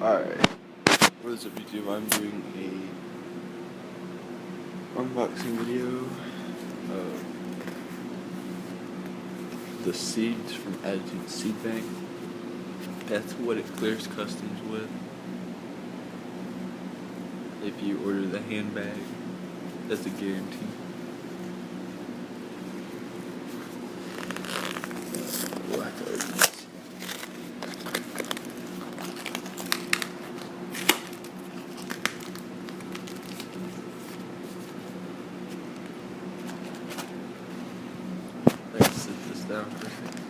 Alright, what is up YouTube? I'm doing a unboxing video of the seeds from Attitude Seed Bank. That's what it clears customs with. If you order the handbag, that's a guarantee. We'll have to open this. Let's sit this down for a second.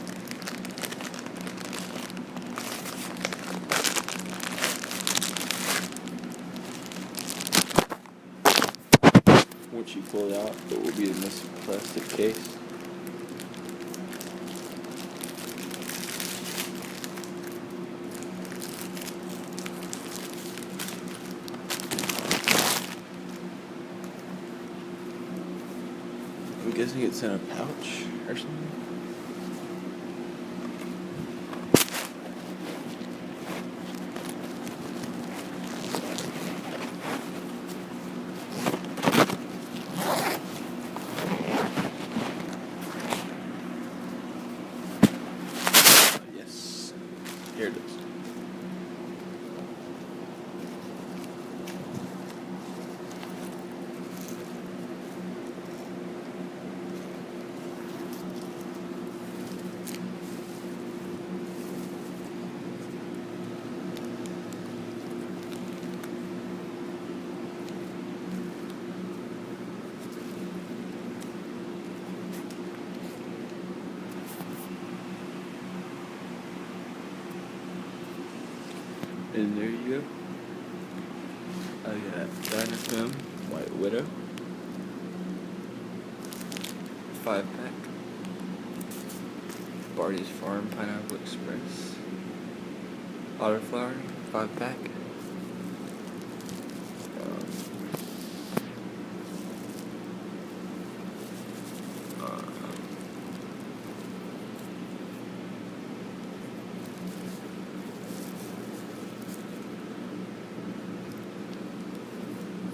Once you pull it out, it will be in this plastic case. I'm guessing it's in a pouch or something. Yes, here it is. And there you go. I got auto-fem, White Widow, 5-pack, Barney's Farm, Pineapple Express, Autoflower, 5-pack,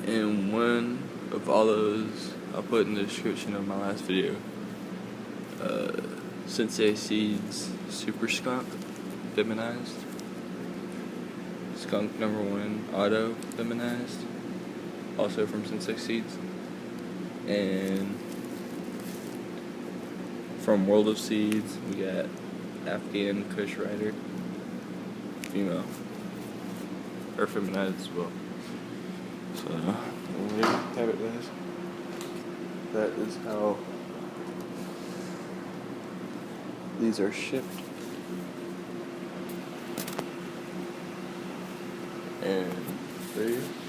and one of all those I'll put in the description of my last video. Sensei Seeds Super Skunk Feminized, Skunk #1 Auto Feminized, also from Sensei Seeds, and from World of Seeds we got Afghan Kush Ryder, female, or feminized as well. So, there you have it, guys. That is how these are shipped. And there you go.